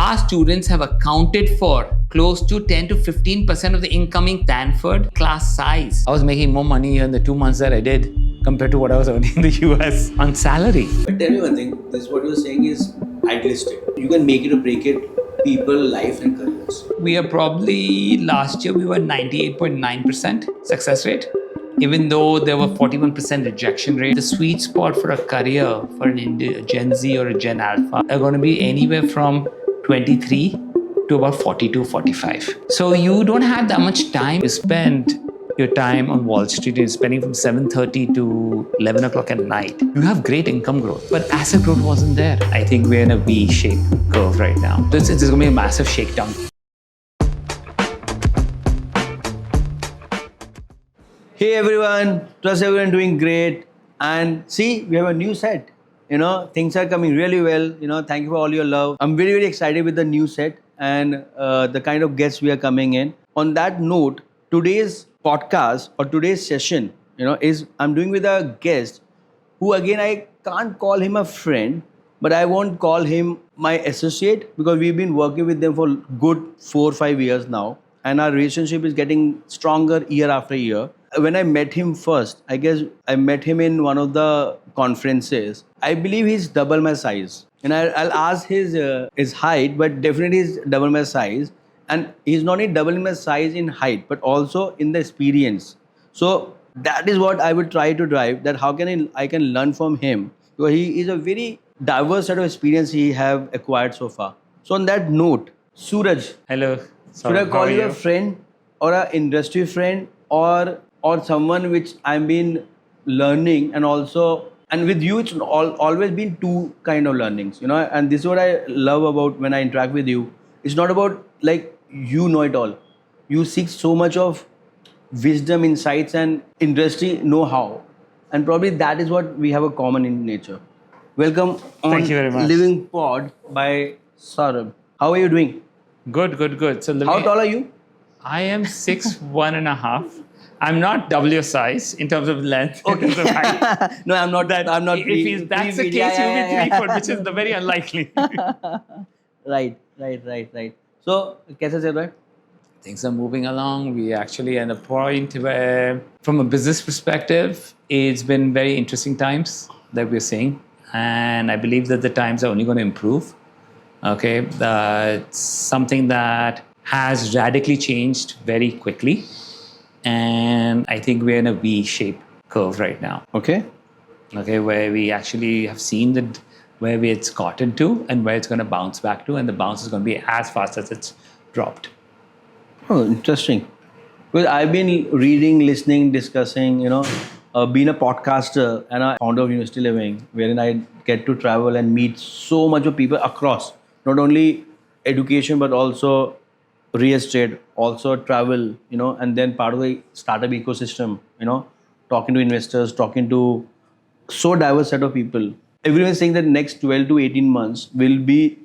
our students have accounted for close to 10 to 15% of the incoming Stanford class size. I was making more money in the 2 months that I did compared to what I was earning in the US on salary. But tell me one thing, this what you're saying is idealistic. You can make it or break it, people, life and careers. We are probably, last year we were 98.9% success rate. Even though there were 41% rejection rate, the sweet spot for a career for a Gen Z or a Gen Alpha are going to be anywhere from 23 to about 42, 45. So you don't have that much time to spend your time on Wall Street. You're spending from 7:30 to 11 o'clock at night. You have great income growth, but asset growth wasn't there. I think we're in a V-shaped curve right now. This is going to be a massive shakedown. Hey everyone, trust everyone doing great. And see, we have a new set. Things are coming really well. Thank you for all your love. I'm very, very excited with the new set and the kind of guests we are coming in. On that note, today's podcast or today's session, is I'm doing with a guest who, again, I can't call him a friend, but I won't call him my associate because we've been working with them for good 4 or 5 years now. And our relationship is getting stronger year after year. When I met him first, I guess I met him in one of the conferences. I believe he's double my size. And I'll ask his height, but definitely he's double my size. And he's not only double my size in height, but also in the experience. So that is what I would try to drive, that how can I can learn from him. Because he is a very diverse set of experience he have acquired so far. So on that note, Suraj. Hello. Should I call you a friend or an industry friend or someone which I've been learning and with you it's always been two kind of learnings, and this is what I love about when I interact with you. It's not about like you know it all. You seek so much of wisdom, insights and industry know-how, and probably that is what we have a common in nature. Welcome on Thank you very much. Living Pod by Saurabh. How are you doing? Good. So How tall are you? I am 6'1.5". I'm not double your size in terms of length. Okay. In terms of height. No, I'm not. I'm not. If that's the case, you'll be 3 foot, which is very unlikely. Right. So, कैसे चल रहा है? Things are moving along. We actually at a point where, from a business perspective, it's been very interesting times that we're seeing, and I believe that the times are only going to improve. Okay, it's something that has radically changed very quickly. And I think we're in a V-shaped curve right now. Okay, where we actually have seen where it's gotten to and where it's going to bounce back to, and the bounce is going to be as fast as it's dropped. Oh, interesting. Because I've been reading, listening, discussing, being a podcaster and a founder of University Living, wherein I get to travel and meet so much of people across, not only education, but also real estate, also travel, and then part of the startup ecosystem, talking to investors, talking to so diverse set of people. Everyone is saying that next 12 to 18 months will be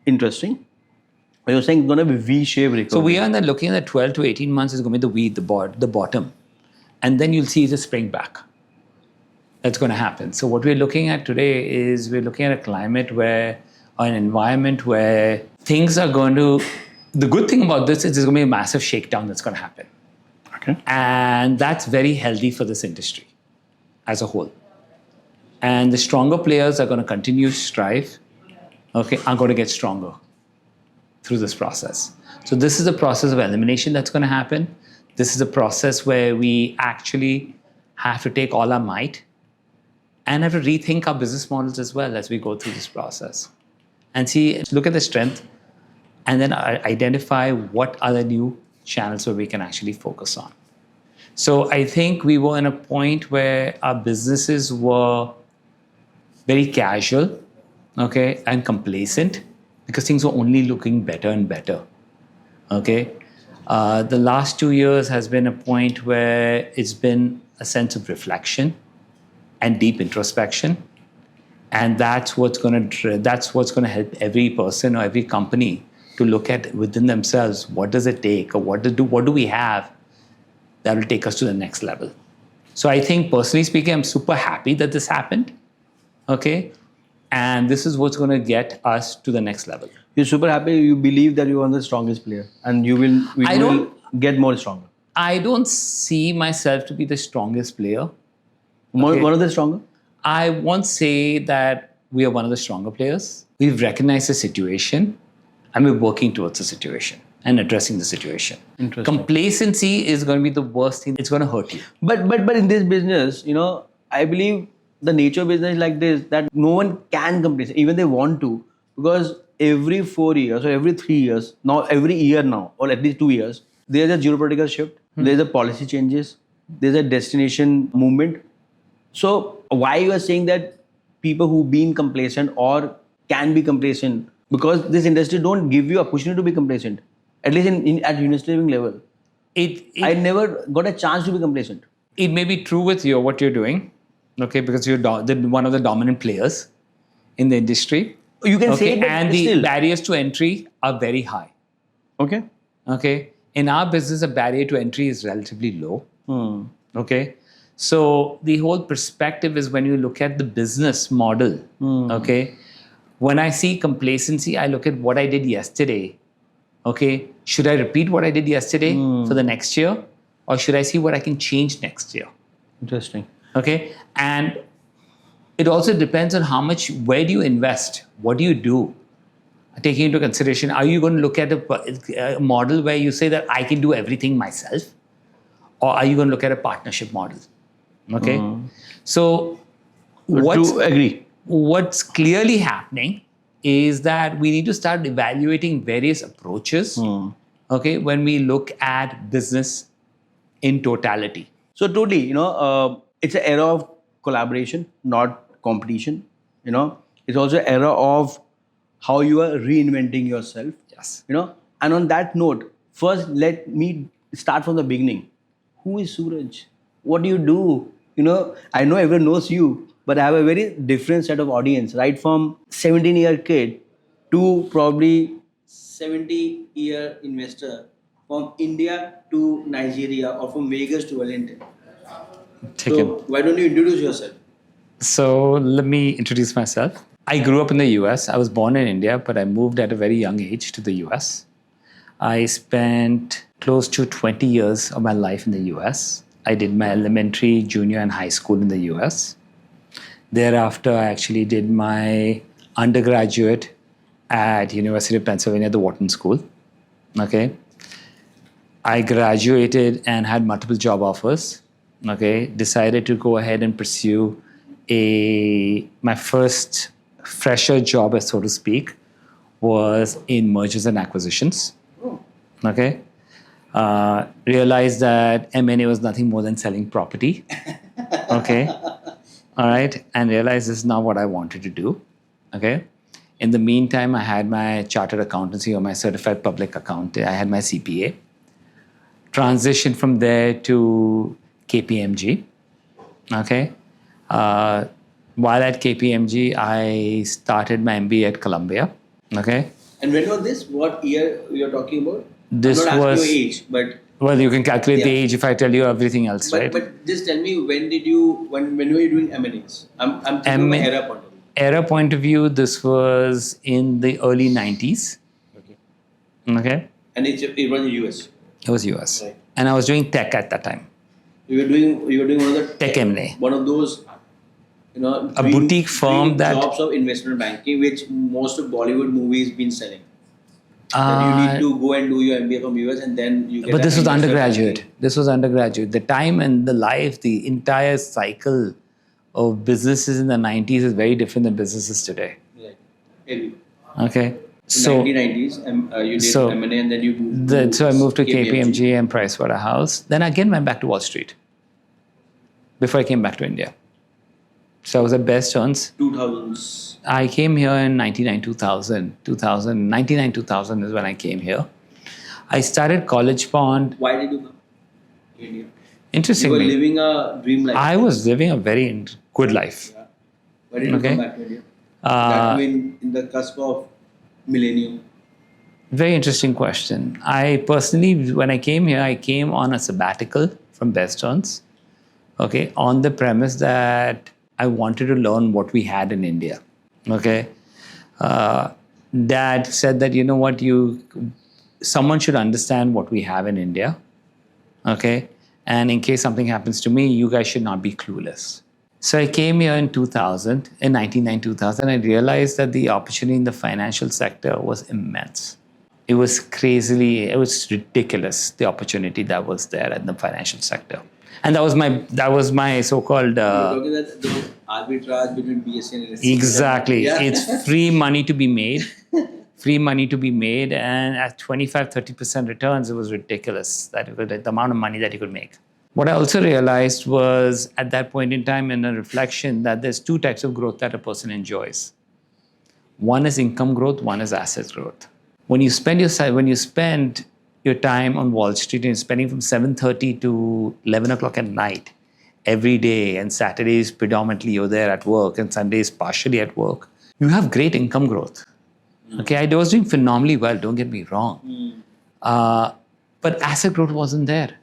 interesting. But you're saying it's going to be V-shaped recovery. So we are looking at the 12 to 18 months is going to be the bottom. And then you'll see the spring back. That's going to happen. So what we're looking at today is we're looking at a climate or an environment where things are going to... The good thing about this is there's going to be a massive shakedown that's going to happen. Okay. And that's very healthy for this industry as a whole. And the stronger players are going to continue to strive, are going to get stronger through this process. So this is a process of elimination that's going to happen. This is a process where we actually have to take all our might and have to rethink our business models as well as we go through this process. And look at the strength, and then identify what are the new channels where we can actually focus on. So I think we were in a point where our businesses were very casual, and complacent because things were only looking better and better, The last 2 years has been a point where it's been a sense of reflection and deep introspection. And that's what's going to help every person or every company to look at within themselves, what does it take, or what do we have that will take us to the next level. So I think, personally speaking, I'm super happy that this happened, And this is what's going to get us to the next level. You're super happy. You believe that you're one of the strongest player, and you will get more stronger. I don't see myself to be the strongest player. One of the stronger. I won't say that we are one of the stronger players. We've recognized the situation and we're working towards the situation and addressing the situation. Interesting. Complacency is going to be the worst thing. It's going to hurt you. But in this business, I believe the nature of business is like this, that no one can complain, even they want to, because every 4 years or every 3 years, now every year now, or at least 2 years, there's a geopolitical shift, there's a policy changes, there's a destination movement. So why you are saying that people who've been complacent or can be complacent, because this industry don't give you opportunity to be complacent, at least at university living level. I never got a chance to be complacent. It may be true with you, what you're doing, okay, because you're one of the dominant players in the industry. You can say it, but and the still. barriers to entry are very high. Okay. Okay. In our business, the barrier to entry is relatively low. Okay. So the whole perspective is when you look at the business model, okay, when I see complacency, I look at what I did yesterday. Okay. Should I repeat what I did yesterday for the next year? Or should I see what I can change next year? Interesting. Okay. And it also depends on where do you invest? What do you do? Taking into consideration, are you going to look at a model where you say that I can do everything myself? Or are you going to look at a partnership model? Okay. So what's clearly happening is that we need to start evaluating various approaches, okay, when we look at business in totality. So totally, it's an era of collaboration, not competition. It's also an era of how you are reinventing yourself. Yes. And on that note, first let me start from the beginning. Who is Suraj? What do you do? I know everyone knows you, but I have a very different set of audience, right from 17-year kid to probably 70-year investor, from India to Nigeria, or from Vegas to Wellington. So why don't you introduce yourself? So let me introduce myself. I grew up in the US. I was born in India, but I moved at a very young age to the US. I spent close to 20 years of my life in the US. I did my elementary, junior, and high school in the US. Thereafter, I actually did my undergraduate at University of Pennsylvania, the Wharton School. Okay. I graduated and had multiple job offers. Okay. Decided to go ahead and pursue my first fresher job, so to speak, was in mergers and acquisitions. Okay. Realized that M&A was nothing more than selling property. Okay. All right. And realized this is not what I wanted to do. Okay. In the meantime, I had my chartered accountancy or my certified public accountant. I had my CPA. Transitioned from there to KPMG. Okay. While at KPMG, I started my MBA at Columbia. Okay. And when was this? What year you're talking about? This I'm not was asking your age, but well, you can calculate the age if I tell you everything else, right? But just tell me when were you doing M&As? I'm thinking from an era point of view. Era point of view, this was in the early 90s. Okay. And it was in US. It was US. Right. And I was doing tech at that time. You were doing one of the Tech M&A. One of those, a boutique firm that jobs of investment banking, which most of Bollywood movies been selling. That you need to go and do your MBA from US and then you get. But this was undergraduate. This was undergraduate. The time and the life, the entire cycle of businesses in the 90s is very different than businesses today. Right. Agree. Okay. So 1990s, you did M&A and then you moved. So I moved to KPMG and Pricewaterhouse. Then again went back to Wall Street before I came back to India. So I was at Bear Stearns. 2000s. I came here in 2000 is when I came here. I started College Pond. Why did you come to India? Interestingly, You were living a dream life. I was living a very good life. Yeah. Why did you come back to India? That in the cusp of millennium. Very interesting question. I personally, when I came here, I came on a sabbatical from Bear Stearns, okay, on the premise that I wanted to learn what we had in India. Okay. that said that, you know what, someone should understand what we have in India, okay? And in case something happens to me, you guys should not be clueless. So I came here in 2000, in 1999, 2000. I realized that the opportunity in the financial sector was immense. It was ridiculous, the opportunity that was there in the financial sector. And that was my so-called... You're talking that the arbitrage between BSc and SC. Exactly. Yeah. It's free money to be made. Free money to be made. And at 25-30% returns, it was ridiculous, the amount of money that you could make. What I also realized was at that point in time in a reflection that there's two types of growth that a person enjoys. One is income growth, one is asset growth. When you spend your time on Wall Street and you're spending from 7:30 to 11 o'clock at night every day, and Saturdays predominantly you're there at work and Sundays partially at work, you have great income growth. Okay, I was doing phenomenally well, don't get me wrong. But asset growth wasn't there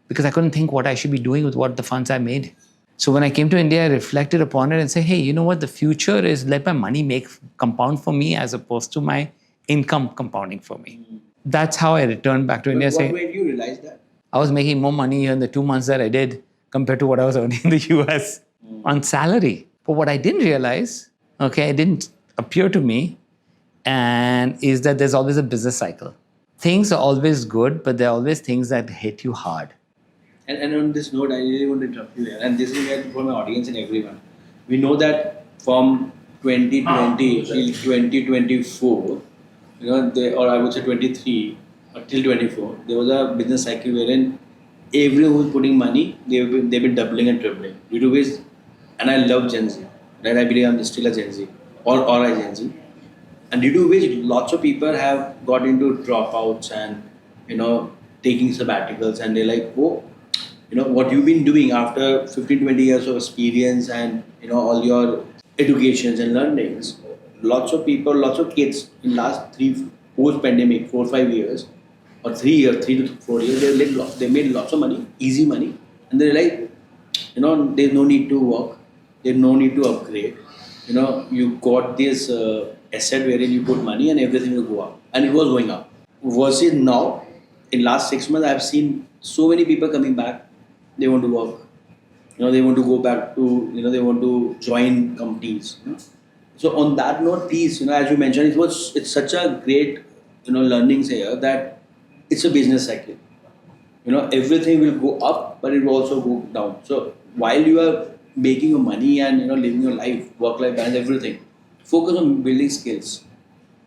because I couldn't think what I should be doing with what the funds I made. So when I came to India, I reflected upon it and said, hey, you know what? The future is let my money compound for me as opposed to my income compounding for me. That's how I returned back to India. What made you realize that? I was making more money here in the 2 months that I did compared to what I was earning in the US on salary. But what I didn't realize, okay, it didn't appear to me, and is that there's always a business cycle. Things are always good, but there are always things that hit you hard. And on this note, I really want to interrupt you here. And this is for my audience and everyone. We know that from 2020 till 2024, or I would say 23 till 24, there was a business cycle wherein everyone who's putting money, they've been doubling and tripling. Due to which, and I love Gen Z, right? I believe I'm still a Gen Z or a Gen Z. And due to which lots of people have got into dropouts and, taking sabbaticals, and they're like, oh, what you've been doing after 15-20 years of experience and all your educations and learnings, lots of people, lots of kids in last post-pandemic 4-5 years or 3 to 4 years, they made lots of money, easy money, and they're like, there's no need to work, there's no need to upgrade. You got this asset wherein you put money and everything will go up, and it was going up. Versus now, in last 6 months, I've seen so many people coming back. They want to work. They want to go back to, they want to join companies. So on that note, please, as you mentioned, it's such a great, learnings here that it's a business cycle. Everything will go up, but it will also go down. So while you are making your money and, living your life, work-life balance, everything, focus on building skills.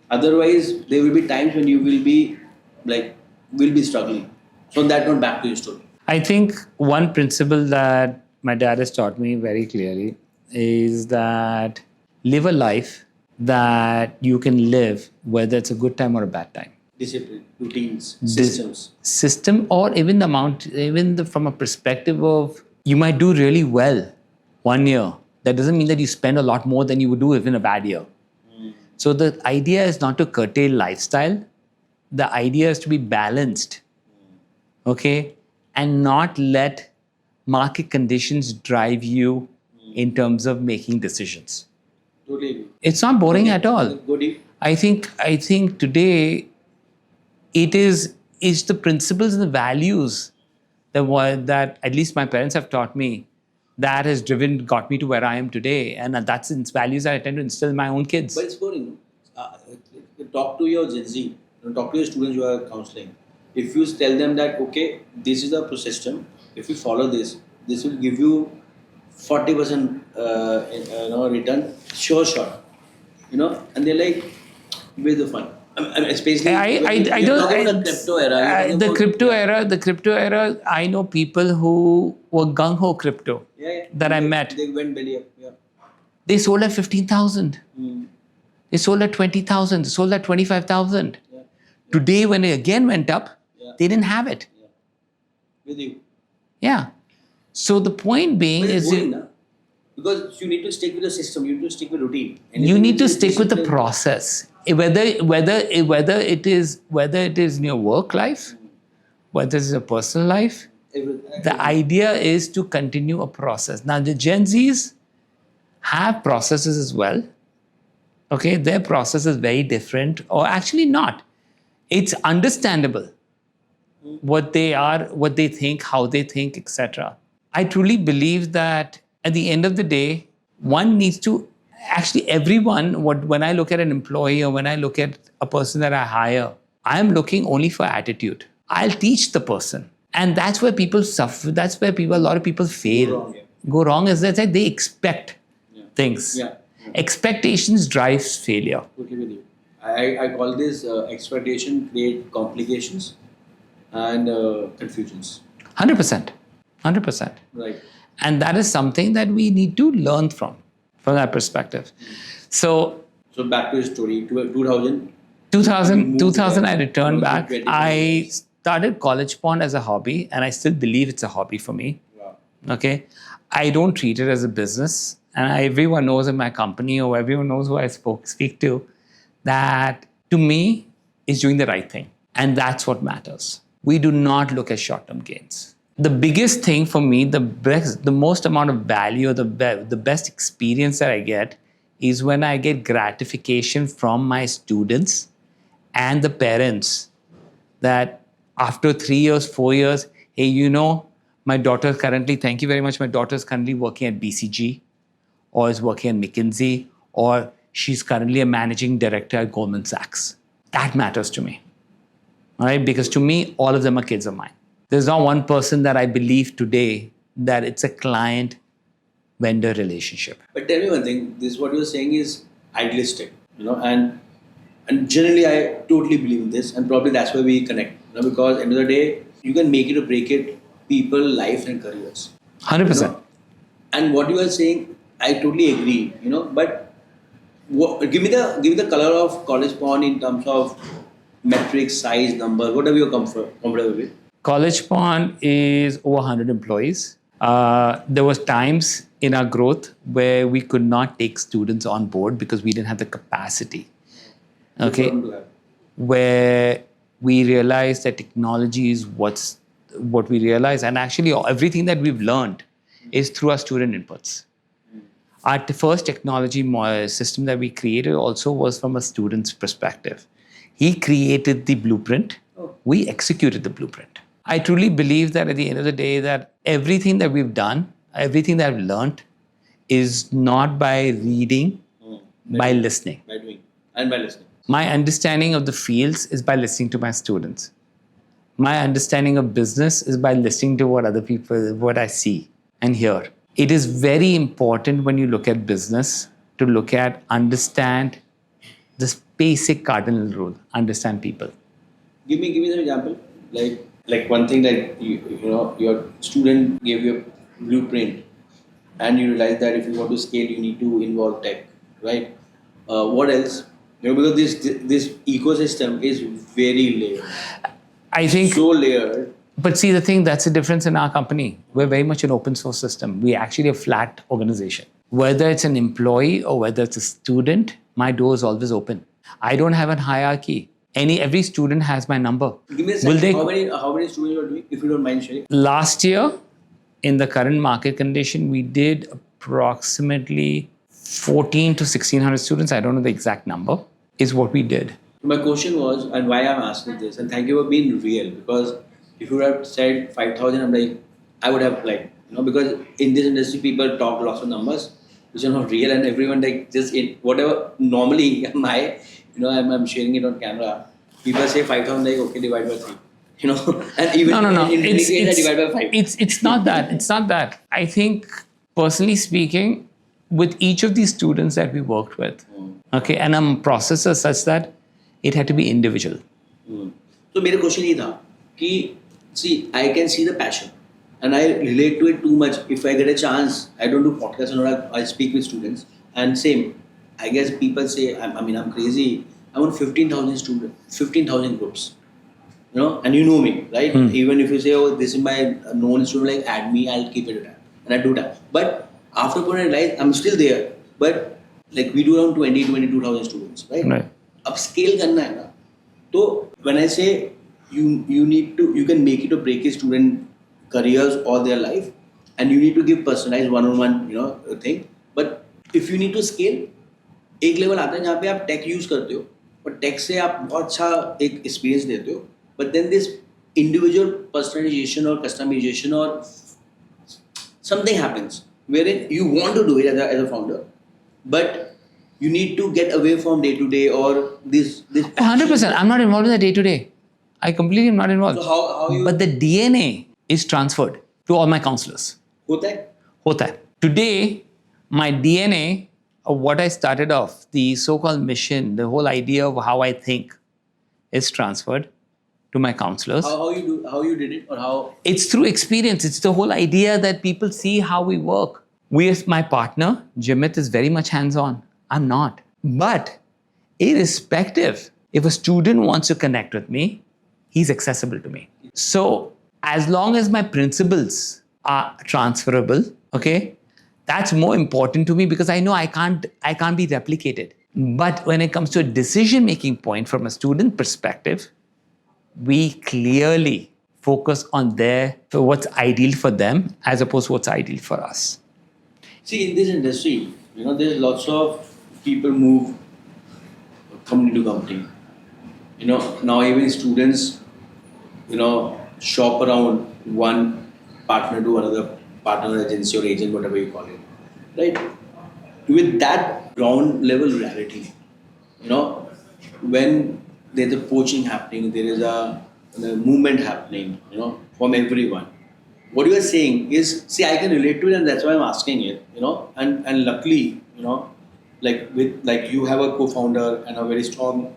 Otherwise, there will be times when you will be struggling. So on that note, back to your story. I think one principle that my dad has taught me very clearly is that live a life that you can live, whether it's a good time or a bad time. Discipline, routines, systems. System, or even from a perspective of you might do really well 1 year. That doesn't mean that you spend a lot more than you would do if in a bad year. So the idea is not to curtail lifestyle. The idea is to be balanced. Okay? And not let market conditions drive you in terms of making decisions. Totally. It's not boring at all. I think today it is the principles and the values that at least my parents have taught me that has got me to where I am today, and that's values that I tend to instill in my own kids. But it's boring. Talk to your Gen Z. Talk to your students you are counseling. If you tell them that, okay, this is the system, if you follow this will give you 40% return, sure. And they're like, where's the fun? Especially the crypto era. The crypto era, I know people who were gung-ho crypto that I met. They went belly up. Yeah. They sold at 15,000. They sold at 20,000. They sold at 25,000. Yeah. Today, when it again went up, they didn't have it. Yeah. With you. Yeah. So the point being is because you need to stick with the system. You need to stick with routine. You need to stick with the process. Whether it is in your work life, whether it's your personal life, the idea is to continue a process. Now the Gen Zs have processes as well. Okay, their process is very different, or actually not. It's understandable what they are, what they think, how they think, etc. I truly believe that at the end of the day, one needs to actually everyone. When I look at an employee or when I look at a person that I hire, I am looking only for attitude. I'll teach the person, and that's where people suffer. That's where a lot of people fail. Go wrong is that they expect things. Expectations drives failure. Okay with you. I call this expectation create complications and confusions. 100%. 100%. Right. And that is something that we need to learn from that perspective. So back to your story. 2000. 2000 I returned back. 2020. I started College Pond as a hobby, and I still believe it's a hobby for me. Wow. Okay. I don't treat it as a business. And everyone knows in my company, or everyone knows who I speak to, that to me is doing the right thing. And that's what matters. We do not look at short-term gains. The biggest thing for me, the most amount of value, or the best experience that I get is when I get gratification from my students and the parents that after 3 years, 4 years, hey, my daughter currently, thank you very much, my daughter is currently working at BCG, or is working at McKinsey, or she's currently a managing director at Goldman Sachs. That matters to me, all right? Because to me, all of them are kids of mine. There's not one person that I believe today that it's a client-vendor relationship. But tell me one thing, this what you're saying is idealistic, and generally I totally believe in this, and probably that's why we connect, because end of the day, you can make it or break it, people, life and careers. 100%. And what you are saying, I totally agree, but give me the color of College Pond in terms of metrics, size, number, whatever you're comfortable with. College Pond is over 100 employees. There was times in our growth where we could not take students on board because we didn't have the capacity. Okay, where we realized that technology is what we realize, and actually everything that we've learned is through our student inputs. Our first technology system that we created also was from a student's perspective. He created the blueprint. We executed the blueprint. I truly believe that at the end of the day, that everything that we've done, everything that I've learned is not by reading, by listening. By doing and by listening. My understanding of the fields is by listening to my students. My understanding of business is by listening to what I see and hear. It is very important when you look at business to understand this basic cardinal rule, understand people. Give me an example. Like one thing that your student gave you a blueprint, and you realize that if you want to scale, you need to involve tech, right? What else? Because this ecosystem is very layered. I think so layered. But see, the thing, that's the difference in our company. We're very much an open source system. We actually a flat organization. Whether it's an employee or whether it's a student, my door is always open. I don't have a hierarchy. Every student has my number. Give me a second. How many students you are doing, if you don't mind sharing? Last year, in the current market condition, we did approximately 14 to 1600 students. I don't know the exact number, is what we did. My question was, and why I'm asking this, and thank you for being real, because if you would have said 5,000, I would have because in this industry, people talk lots of numbers, which are not real, and everyone whatever, normally I'm sharing it on camera, people say 5,000, okay, divide by 3, and even no. It's divide by 5. It's not that. It's not that. I think, personally speaking, with each of these students that we worked with, okay, and I'm processor such that it had to be individual. So my question is that, see, I can see the passion and I relate to it too much. If I get a chance, I don't do podcasts or I speak with students, and same, I guess people say, I'm crazy. I want 15,000 students, 15,000 groups, and you know me, right? Even if you say, oh, this is my known student, add me, I'll keep it at, and I do that. But after point I realize I'm still there, but we do around 22,000 students, right? Upscale karna hai na. So when I say you can make it or break a student careers all their life, and you need to give personalized one-on-one, thing. But if you need to scale, एक level आता है जहाँ पे आप take use करते हो और take से आप बहुत अच्छा एक एक्सपीरियंस देते हो, but then this individual personalisation और कस्टमाइजेशन और something happens wherein you want to do it as a founder, but you need to get away from day to day or this 100%. I'm not involved in the day to day. I completely am not involved. So how you But the DNA is transferred to all my counselors. होता है? Hota hai. Today, my DNA of what I started off, the so-called mission, the whole idea of how I think, is transferred to my counselors. How you did it or how? It's through experience. It's the whole idea that people see how we work. My partner, Jimit, is very much hands-on. I'm not. But irrespective, if a student wants to connect with me, he's accessible to me. So as long as my principles are transferable, okay, that's more important to me because I know I can't be replicated. But when it comes to a decision-making point from a student perspective, we clearly focus on what's ideal for them as opposed to what's ideal for us. See, in this industry, there's lots of people move company to company. Now even students, shop around one partner to another partner, agency or agent, whatever you call it, right? With that ground level reality, when there's a poaching happening, there is a movement happening, from everyone. What you are saying is, see, I can relate to it, and that's why I'm asking it, and luckily, like you have a co-founder and a very strong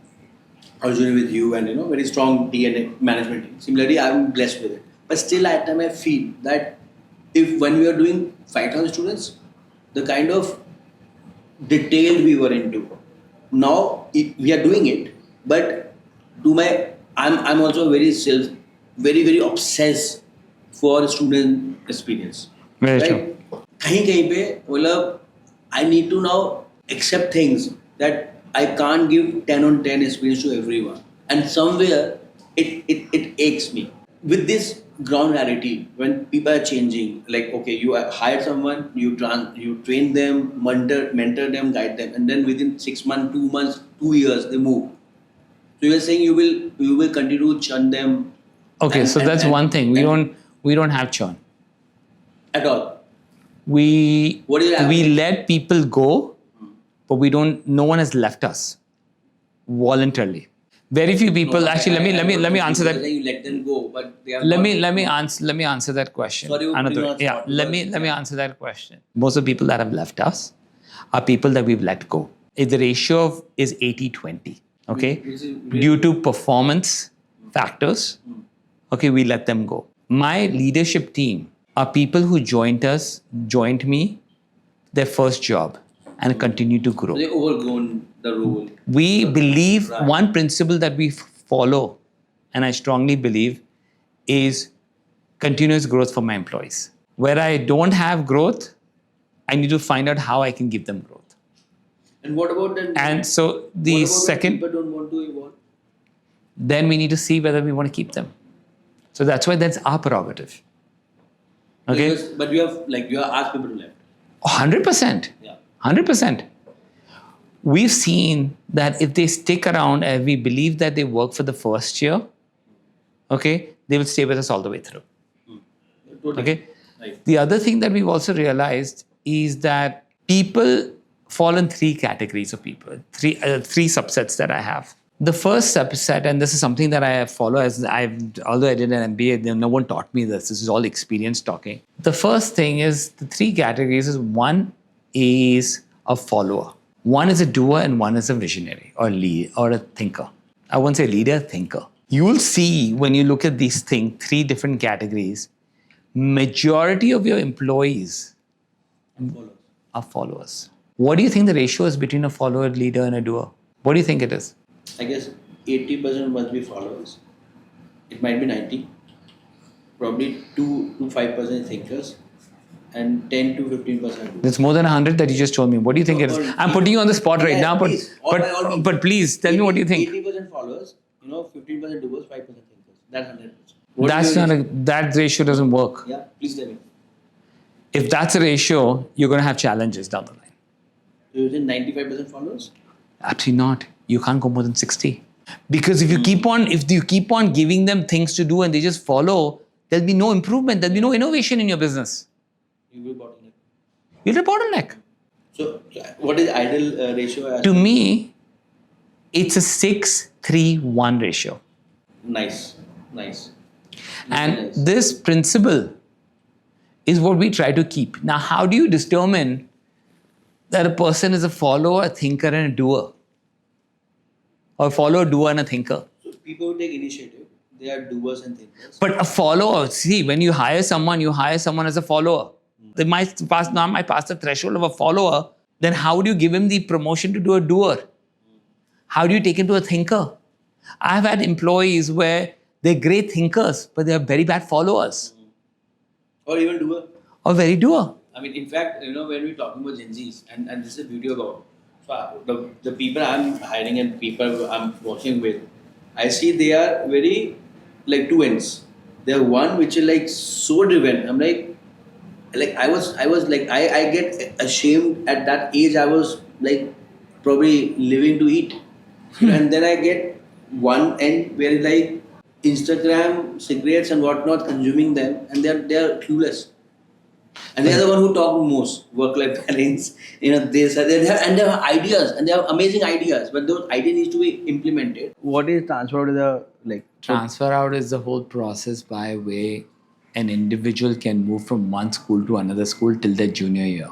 journey with you, and very strong DNA management team. Similarly, I'm blessed with it, but still, at time I feel that if when we are doing 5,000 students, the kind of detail we were into, now we are doing it, but I'm also very obsessed for student experience. Very right? true. कहीं पे मतलब I need to now accept things that I can't give 10 on 10 experience to everyone, and somewhere it aches me with this ground reality when people are changing. Like, okay, you hire someone, you train them, mentor them, guide them, and then within 6 months, 2 months, 2 years they move. So you are saying you will continue to churn them. Okay, so that's one thing. We don't have churn at all. We What is happening? let people go, but no one has left us voluntarily. Very few people. Let me answer that. You let them go, but they are Let me answer that question. Sorry, let me answer that question. Most of the people that have left us are people that we've let go. If the ratio is 80-20, okay, due to performance factors, okay, we let them go. My leadership team are people who joined me their first job and continue to grow. They overgrown the role. We believe one principle that we follow, and I strongly believe, is continuous growth for my employees. Where I don't have growth, I need to find out how I can give them growth. And what about then? And so the second, people don't want to evolve? then we need to see whether we want to keep them. So that's why that's our prerogative. Okay? But you have asked people to left. 100%. Yeah. 100%. We've seen that if they stick around and we believe that they work for the first year, okay, they will stay with us all the way through. Totally. Okay? Right. The other thing that we've also realized is that people fall in three categories of people, three subsets that I have. The first subset, and this is something that I follow although I did an MBA, no one taught me this. This is all experience talking. The first thing is the three categories is one is a follower. One is a doer and one is a visionary or lead or a thinker. I won't say leader, thinker. You'll see when you look at these three different categories, majority of your employees are followers. What do you think the ratio is between a follower, a leader, and a doer? What do you think it is? I guess 80% must be followers. It might be 90. Probably 2 to 5% thinkers, and 10 to 15%. It's more than 100 that you just told me. What do you think it is? I'm putting you on the spot right now, but please tell me what you think. 80% followers, 15% doers, 5% thinkers. That's 100%. That ratio doesn't work. Yeah, please tell me. If that's a ratio, you're going to have challenges down the line. Do you think 95% followers? Absolutely not. You can't go more than 60. Because if you keep on giving them things to do and they just follow, there'll be no improvement, there'll be no innovation in your business. You will bottleneck. You'll be a bottleneck. So, what is ideal ratio? To me, it's a 6-3-1 ratio. Nice. And this principle is what we try to keep. Now, how do you determine that a person is a follower, a thinker, and a doer? Or a follower, doer, and a thinker? So people who take initiative, they are doers and thinkers. But a follower, see, when you hire someone as a follower. They might pass the threshold of a follower, then how would you give him the promotion to do a doer? How do you take him to a thinker? I've had employees where they're great thinkers, but they're very bad followers. Or even doer. Or very doer. I mean, in fact, when we're talking about Gen Zs, and this is a video about, so the people I'm hiring and people I'm working with, I see they are very, like, two ends. They're one which is like so driven. I'm like I was like, I get ashamed at that age. I was like probably living to eat. And then I get one end where like Instagram, cigarettes and whatnot, consuming them, and they're clueless. And they are the one who talk most, work-life balance, they have ideas, and they have amazing ideas, but those ideas need to be implemented. What is transfer out? Transfer out is the whole process by way an individual can move from one school to another school till their junior year.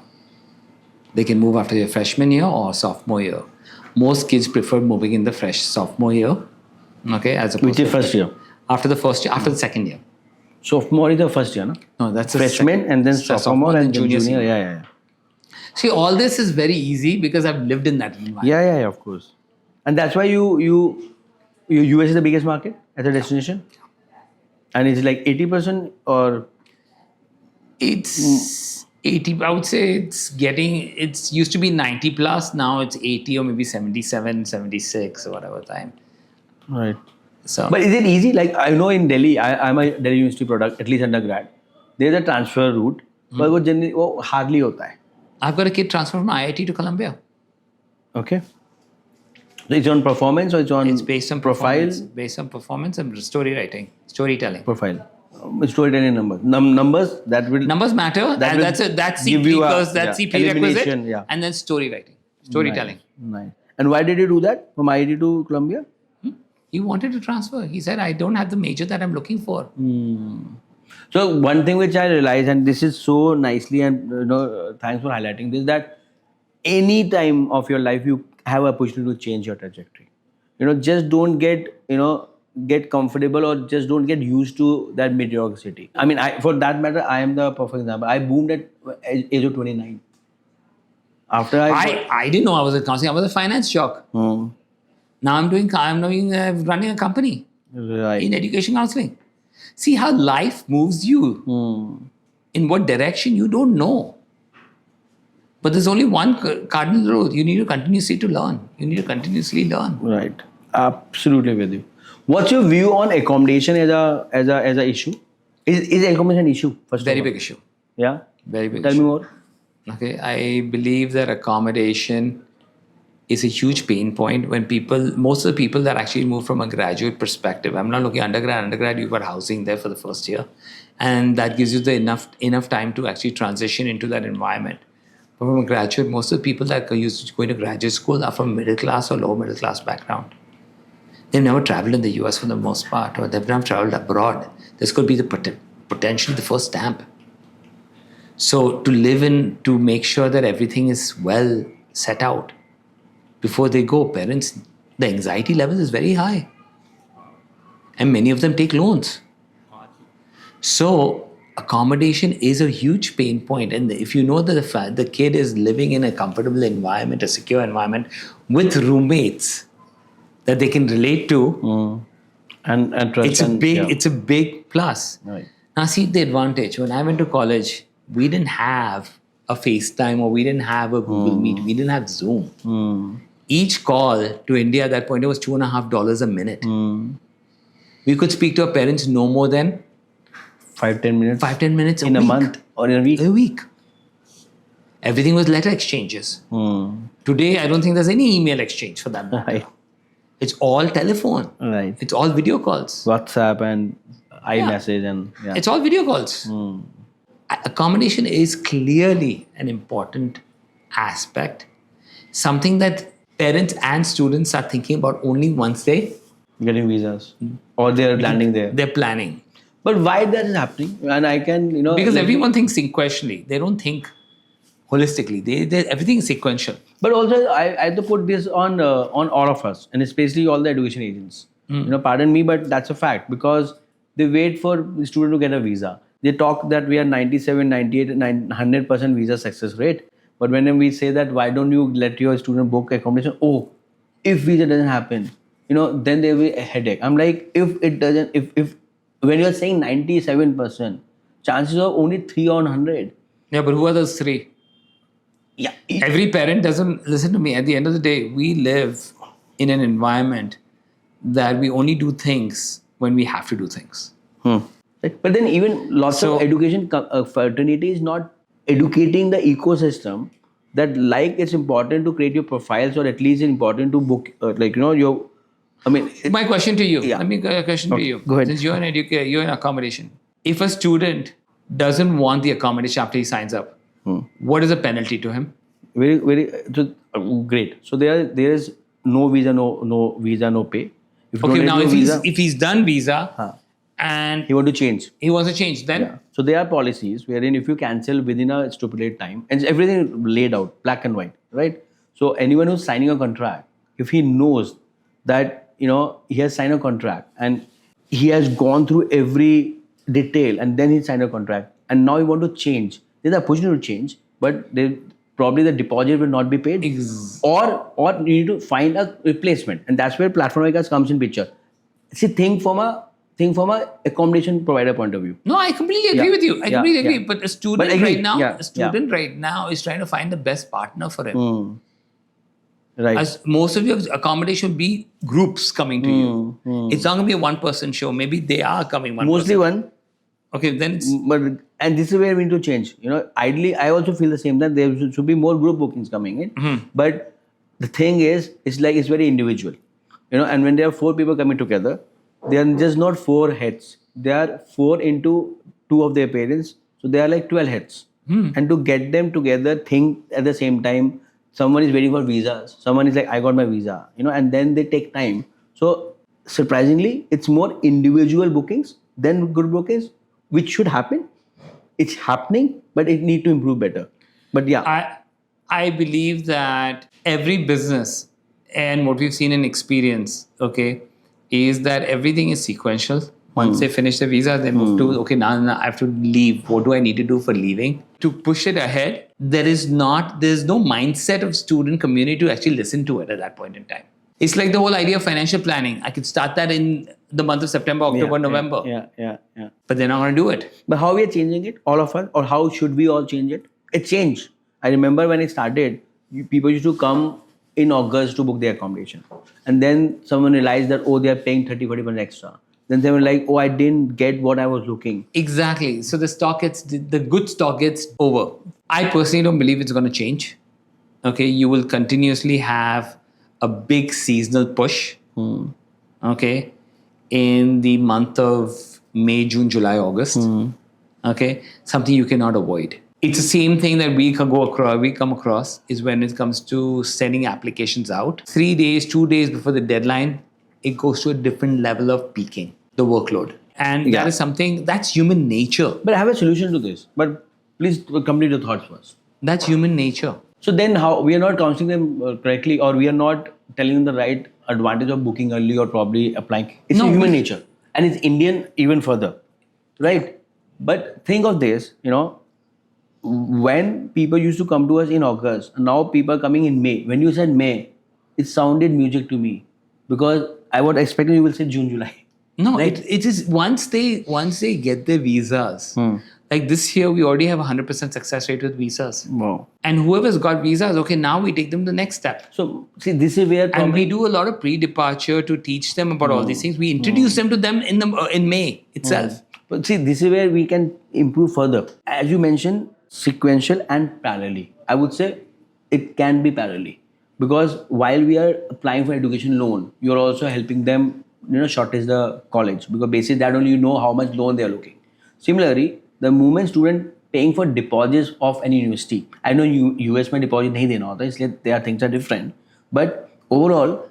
They can move after their freshman year or sophomore year. Most kids prefer moving in the sophomore year, okay, as opposed Which is first year? After the first year, after the second year. Sophomore is the first year, no? No, that's the freshman second, and then sophomore and junior. Yeah. See, all this is very easy because I've lived in that environment. Yeah, of course. And that's why you US is the biggest market as a destination? And it's like 80% or? It's 80, I would say it's used to be 90 plus, now it's 80 or maybe 77, 76 or whatever time. Right. So, but is it easy? Like I know in Delhi, I'm a Delhi University product, at least undergrad. There's a transfer route, but वो generally वो hardly होता है. I've got a kid transfer from IIT to Columbia. Okay. So it's on performance or it's based on profile? Based on performance and storytelling. Profile. Storytelling numbers. Numbers matter. That's CP because that's CP requisite. And then storytelling. Nice. And why did you do that from IIT to Columbia? He wanted to transfer. He said, I don't have the major that I'm looking for. So one thing which I realized, and this is so nicely, and thanks for highlighting this, that any time of your life you have an opportunity to change your trajectory. Just don't get comfortable or just don't get used to that mediocrity. I mean, for that matter, I am the perfect example. I boomed at age of 29. After I didn't know I was a counseling. I was a finance shock. Now I'm running a company in education counseling. See how life moves you. In what direction you don't know. But there's only one cardinal rule. You need to continuously learn. Right. Absolutely with you. What's your view on accommodation as a issue? Is accommodation an issue? Very big issue. Yeah. Very big. Tell me more. Okay, I believe that accommodation is a huge pain point when most of the people that actually move from a graduate perspective, I'm not looking undergrad, you've got housing there for the first year. And that gives you the enough time to actually transition into that environment. But from a graduate, most of the people that are used to going to graduate school are from middle class or lower middle class background. They've never traveled in the US for the most part, or they've never traveled abroad. This could be potentially the first stamp. So to make sure that everything is well set out before they go, parents, the anxiety level is very high. And many of them take loans. So accommodation is a huge pain point. And if you know that the kid is living in a comfortable environment, a secure environment with roommates that they can relate to, and trust, it's a big plus. Right. Now see the advantage. When I went to college, we didn't have a FaceTime or we didn't have a Google Meet. We didn't have Zoom. Each call to India at that point, it was $2.50 a minute. We could speak to our parents no more than 5-10 minutes. 5-10 minutes in a month or in a week. A week. Everything was letter exchanges. Today, I don't think there's any email exchange for that matter. Right. It's all telephone. Right. It's all video calls. WhatsApp and iMessage and It's all video calls. Accommodation is clearly an important aspect, something that parents and students are thinking about only once they getting visas or they're landing there. they're planning. But why that is happening? And I can, Because everyone thinks sequentially. They don't think holistically. Everything is sequential. But also, I have to put this on all of us, and especially all the education agents. Pardon me, but that's a fact, because they wait for the student to get a visa. They talk that we are 97, 98, 100% visa success rate. But when we say that, why don't you let your student book accommodation? Oh, if visa doesn't happen, then there will be a headache. I'm like, if it doesn't, if when you're saying 97%, chances are only 3 on 100. Yeah, but who are those 3? Yeah. Every parent doesn't listen to me. At the end of the day, we live in an environment that we only do things when we have to do things. But then even lots of education fraternity is not educating the ecosystem that it's important to create your profiles, or at least it's important to book My question to you. Yeah. Let me get a question to you. Go ahead. Since you're an educator, you're in accommodation. If a student doesn't want the accommodation after he signs up, what is the penalty to him? Very, very great. So there is no visa, no visa, no pay. If you Okay, don't now get no if he's done visa and he want to change. he wants to change, then So there are policies wherein if you cancel within a stipulated time, and everything laid out, black and white, right? So anyone who's signing a contract, if he knows that he has signed a contract and he has gone through every detail and then he signed a contract and now he want to change, there's an opportunity to change, but probably the deposit will not be paid, or you need to find a replacement, and that's where platform like us comes in picture. See, think from a accommodation provider point of view. No, I completely agree with you. I completely agree. But a student right now is trying to find the best partner for him. Right. As most of your accommodation will be groups coming to you. It's not going to be a one-person show. Maybe they are coming one Mostly person. one. Okay, then it's... And this is where we need to change. Ideally, I also feel the same, that there should be more group bookings coming in. But the thing is, it's very individual. And when there are 4 people coming together, they are just not 4 heads. They are 4 into 2 of their parents. So they are like 12 heads. And to get them together, think at the same time. Someone is waiting for visas. Someone is like, I got my visa. And then they take time. So surprisingly, it's more individual bookings than group bookings, which should happen. It's happening, but it need to improve better. But yeah. I believe that every business, and what we've seen in experience, is that everything is sequential. Once they finish the visa, they move to, now I have to leave. What do I need to do for leaving? To push it ahead, there's no mindset of student community to actually listen to it at that point in time. It's like the whole idea of financial planning. I could start that in the month of September, October, November. Yeah. But they're not going to do it. But how we are changing it, all of us, or how should we all change it? It changed. I remember when it started, people used to come in August to book their accommodation. And then someone realized that, they are paying 30-40% extra. Then they were like, I didn't get what I was looking. Exactly. So the good stock gets over. I personally don't believe it's going to change. You will continuously have a big seasonal push. In the month of May, June, July, August. Something you cannot avoid. It's the same thing that we come across is when it comes to sending applications out. 3 days, 2 days before the deadline, it goes to a different level of peaking, the workload. And that is something, that's human nature. But I have a solution to this. But please complete your thoughts first. That's human nature. So then how we are not counseling them correctly, or we are not telling them the right advantage of booking early or probably applying. It's human nature. And it's Indian even further. Right? But think of this, when people used to come to us in August, now people are coming in May. When you said May, it sounded music to me. Because I was expecting you will say June, July. No, right? it is once they get their visas. Like this year, we already have 100% success rate with visas. Wow. And whoever's got visas, now we take them to the next step. So, see, this is where... And we do a lot of pre-departure to teach them about all these things. We introduce them to them in May itself. But see, this is where we can improve further. As you mentioned, sequential and parallelly. I would say it can be parallelly, because while we are applying for education loan, you're also helping them, shortage the college, because basically that only you know how much loan they are looking. Similarly, the moment student paying for deposits of any university, I know US में deposit नहीं देना होता, इसलिए their things are different. But overall,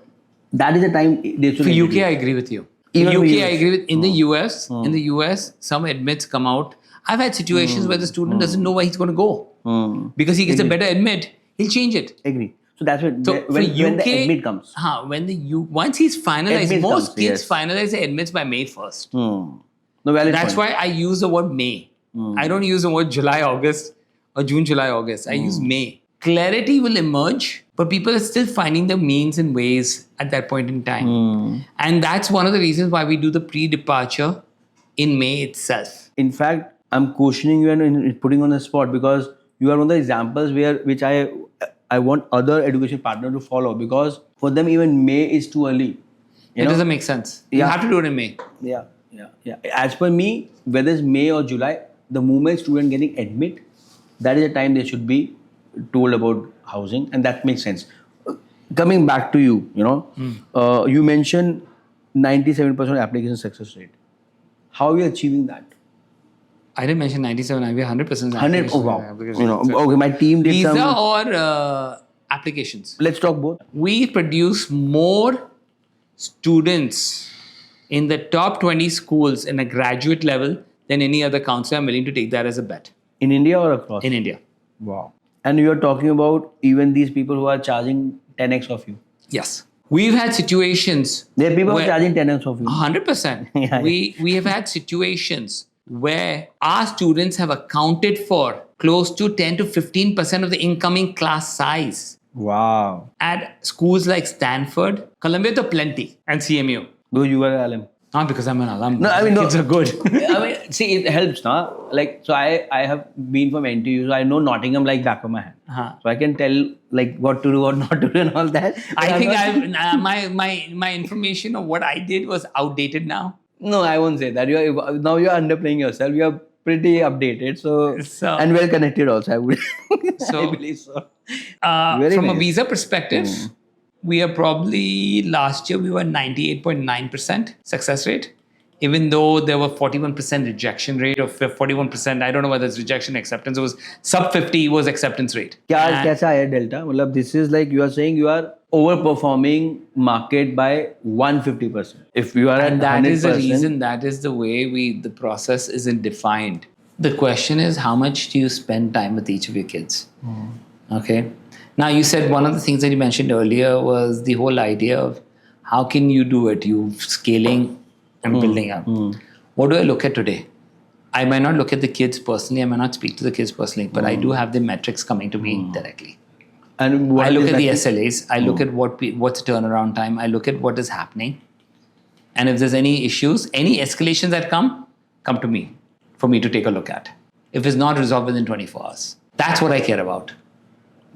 that is the time they should. For UK, I agree with you. Even for UK, I US. agree with. In the US, some admits come out. I've had situations where the student doesn't know where he's going to go because he gets a better admit. He'll change it. Agree. So that's when, So when UK, the admit comes. Once he's finalized, Admit most comes, kids yes. finalize their admits by May 1st. No, valid That's point. why I use the word May. I don't use the word July, August or June, July, August. I use May. Clarity will emerge, but people are still finding the means and ways at that point in time. And that's one of the reasons why we do the pre-departure in May itself. In fact, I'm questioning you and putting on the spot, because you are one of the examples which I want other education partners to follow, because for them even May is too early. It doesn't make sense. You Yeah. have to do it in May. Yeah. As per me, whether it's May or July, the moment student getting admit, that is the time they should be told about housing, and that makes sense. Coming back to you, you mentioned 97% application success rate. How are you achieving that? I didn't mention 97. I have 100%. 100. Oh wow. Okay, my team did Visa some. or applications. Let's talk both. We produce more students in the top 20 schools in a graduate level than any other counselor. I'm willing to take that as a bet In India or across? in India. Wow. And you're talking about even these people who are charging 10x of you. Yes. We've had situations. There are people who are where- charging 10x of you. 100%. Yeah. We have had situations where our students have accounted for close to 10 to 15% of the incoming class size. Wow. At schools like Stanford, Columbia, to plenty, and CMU. Because you were an LM. Not because I'm an alum. No, I mean, the no. kids are good. I mean, see, it helps, na? Like, so I have been from NTU, so I know Nottingham like back of my hand. So I can tell like what to do, what not to do, and all that. But I think not- my information of what I did was outdated now. No, I won't say that. Now you're underplaying yourself. You are pretty updated, so and well connected also. I would. So- I believe so. From a nice. visa perspective, we are probably, last year we were 98.9% success rate, even though there were 41% rejection rate or 41%. I don't know whether it's rejection acceptance. It was sub 50 was acceptance rate. क्या कैसा है delta? मतलब this is like you are saying you are overperforming market by 150%. If you are at And that 100%, is the reason, that is the way the process isn't defined. The question is, how much do you spend time with each of your kids? Okay. Now, you said one of the things that you mentioned earlier was the whole idea of how can you do it? You scaling and building up. What do I look at today? I might not look at the kids personally. I might not speak to the kids personally, but I do have the metrics coming to me directly. and what I look is at the that- SLAs. I look at what's the turnaround time. I look at what is happening. And if there's any issues, any escalations that come to me for me to take a look at. If it's not resolved within 24 hours. That's what I care about.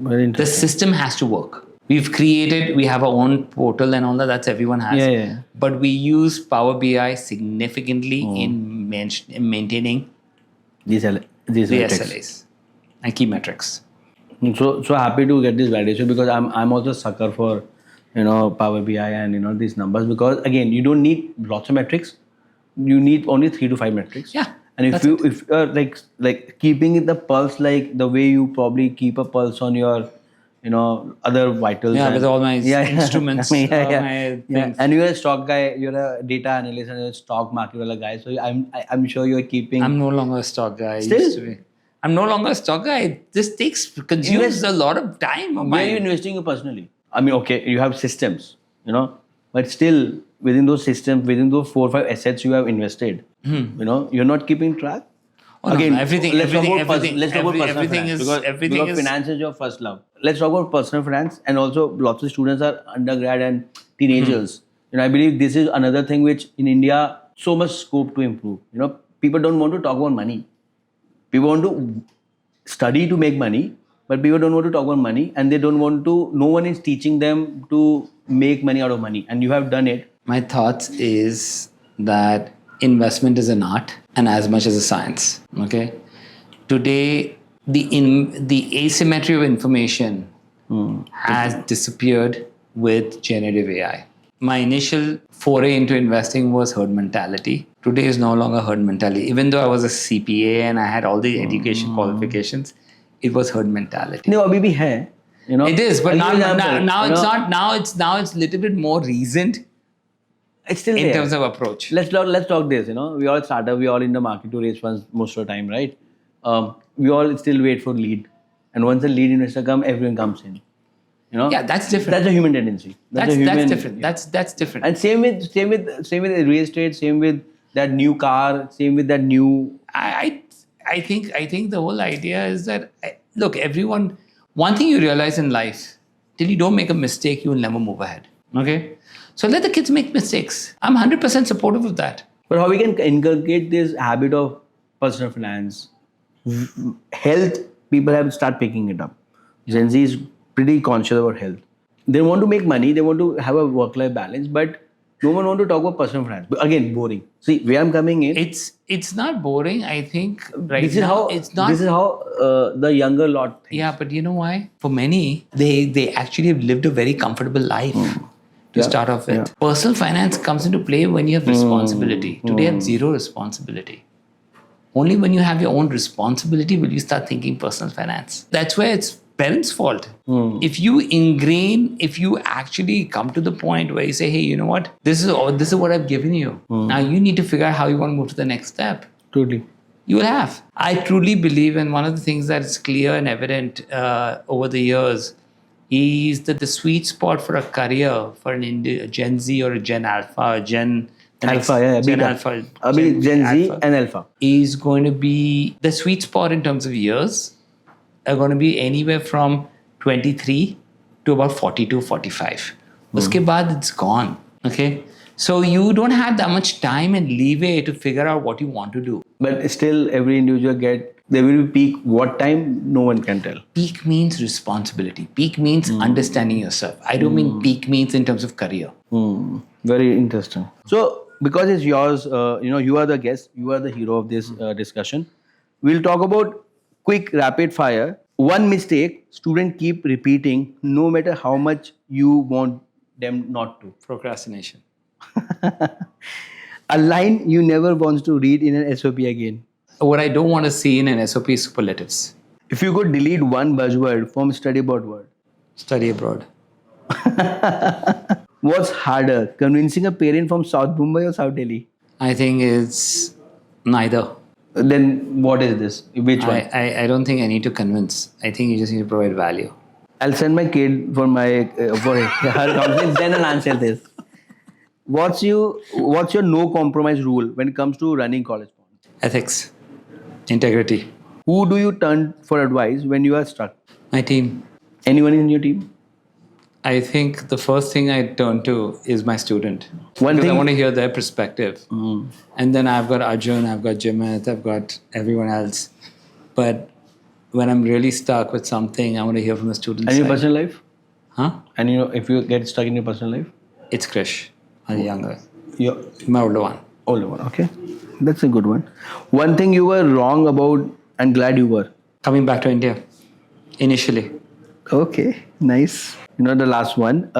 Very The interesting. system has to work. We have our own portal and all that. That's everyone has. Yeah. But we use Power BI significantly in maintaining These the metrics. SLAs and key metrics. So happy to get this validation, because I'm also a sucker for Power BI and these numbers, because again you don't need lots of metrics. You need only 3 to 5 metrics. Yeah, And if that's you are like keeping it the pulse, like the way you probably keep a pulse on your other vitals. Yeah, and- with all my instruments, all my Yeah. things. And you're a stock guy. You're a data analyst and a stock market wala guy. So I'm sure you're keeping. I'm no longer a stock guy. I Still? used to be. I'm no longer a stock guy. This consumes a lot of time of Where are you mine. investing you personally? I mean, okay, you have systems, but still within those systems, within those 4 or 5 assets you have invested, you're not keeping track. Oh, no, everything let's talk about everything personal everything finance, is everything because is finance is your first love. Let's talk about personal finance, and also lots of students are undergrad and teenagers. I believe this is another thing which in India so much scope to improve. People don't want to talk about money. People want to study to make money, but people don't want to talk about money, and they don't want to. No one is teaching them to make money out of money, and you have done it. My thoughts is that investment is an art and as much as a science. Okay. Today, the asymmetry of information has disappeared with generative AI. My initial foray into investing was herd mentality. Today is no longer herd mentality. Even though I was a CPA and I had all the education qualifications, it was herd mentality. No, abhi bhi hai. It is, but now it's not. Now it's a little bit more reasoned It's still in there. terms of approach. Let's talk this. We all startup. We all in the market to raise funds most of the time, right? We all still wait for lead, and once the lead investor come, everyone comes in. Yeah, that's different. That's a human tendency. That's different. Yeah. That's different. And same with real estate. Same with that new car. Same with that new. I think the whole idea is that look, everyone. One thing you realize in life, till you don't make a mistake, you will never move ahead. Okay, so let the kids make mistakes. I'm 100% supportive of that. But how we can inculcate this habit of personal finance, health? People have to start picking it up. Gen Z is pretty conscious about health. They want to make money. They want to have a work-life balance, but no one want to talk about personal finance. But again, boring. See, where I'm coming in. It's not boring. I think right This is now how it's not. This is how the younger lot thinks. Yeah, but you know why? For many, they actually have lived a very comfortable life to start off with. Yeah. Personal finance comes into play when you have responsibility. Today, I have zero responsibility. Only when you have your own responsibility will you start thinking personal finance. That's where it's parents' fault. If you actually come to the point where you say, hey, you know what? This is what I've given you. Now you need to figure out how you want to move to the next step. Totally. You will have. I truly believe, and one of the things that is clear and evident over the years is that the sweet spot for a career for a Gen Z or a Gen Alpha, or Gen Alpha, Gen beta. Alpha, Gen Z Alpha and Alpha. is going to be the sweet spot in terms of years are going to be anywhere from 23 to about 42, 45. Uske baad it's gone. Okay. So you don't have that much time and leeway to figure out what you want to do. But still, every individual there will be peak. What time? No one can tell. Peak means responsibility. Peak means understanding yourself. I don't mean peak means in terms of career. Very interesting. So, because it's yours, you are the guest, you are the hero of this discussion. We'll talk about quick rapid fire. One mistake students keep repeating, no matter how much you want them not to. Procrastination. A line you never want to read in an SOP again. What I don't want to see in an SOP is superlatives. If you could delete one buzzword from study abroad word. Study abroad. What's harder, convincing a parent from South Mumbai or South Delhi? I think it's neither. Then what is this? Which one? I don't think I need to convince. I think you just need to provide value. I'll send my kid for her counseling, then I'll answer this. What's your no compromise rule when it comes to running college? Ethics. Integrity. Who do you turn for advice when you are stuck? My team. Anyone in your team? I think the first thing I turn to is my student. Because I want to hear their perspective. And then I've got Arjun, I've got Jimit, I've got everyone else. But when I'm really stuck with something, I want to hear from the students. And your personal life? Huh? And if you get stuck in your personal life? It's Krish, my younger. My older one. Older one, okay. That's a good one. One thing you were wrong about and glad you were? Coming back to India, initially. Okay, nice. The last one.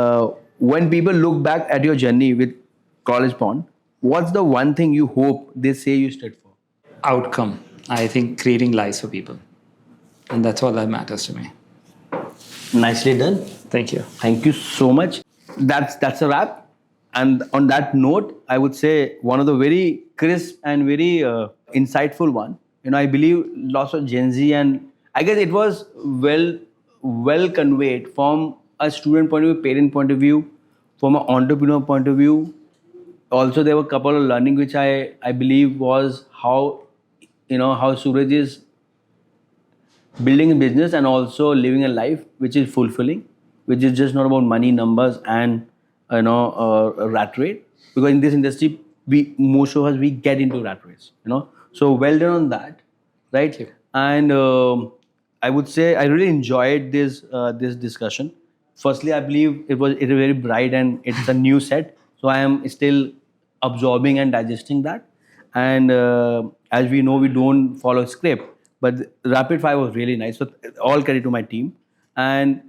When people look back at your journey with College Pond, what's the one thing you hope they say you stood for? Outcome. I think creating lives for people. And that's all that matters to me. Nicely done. Thank you. Thank you so much. That's a wrap. And on that note, I would say one of the very crisp and very insightful one. I believe lots of Gen Z, and I guess it was well conveyed from a student point of view, parent point of view, from an entrepreneur point of view. Also, there were a couple of learning which I believe was how Suraj is building a business and also living a life which is fulfilling, which is just not about money, numbers, and a rat rate. Because in this industry, most of us get into rat race. So well done on that, right? Thank you. And I would say I really enjoyed this discussion. Firstly, I believe it was very bright and it's a new set. So I am still absorbing and digesting that. And as we know, we don't follow a script. but the rapid fire was really nice. So all credit to my team. And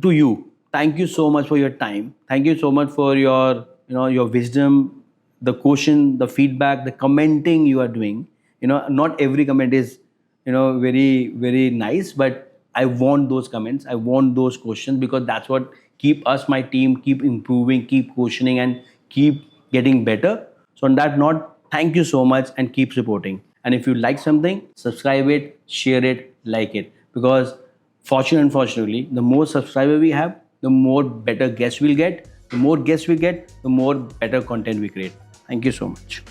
to you, thank you so much for your time. Thank you so much for your, your wisdom, the question, the feedback, the commenting you are doing. Not every comment is, very, very nice, but I want those comments. I want those questions, because that's what keep us, my team, keep improving, keep questioning, and keep getting better. So on that note, thank you so much, and keep supporting. And if you like something, subscribe it, share it, like it, because unfortunately, the more subscriber we have, the more better guests we'll get. The more guests we get, the more better content we create. Thank you so much.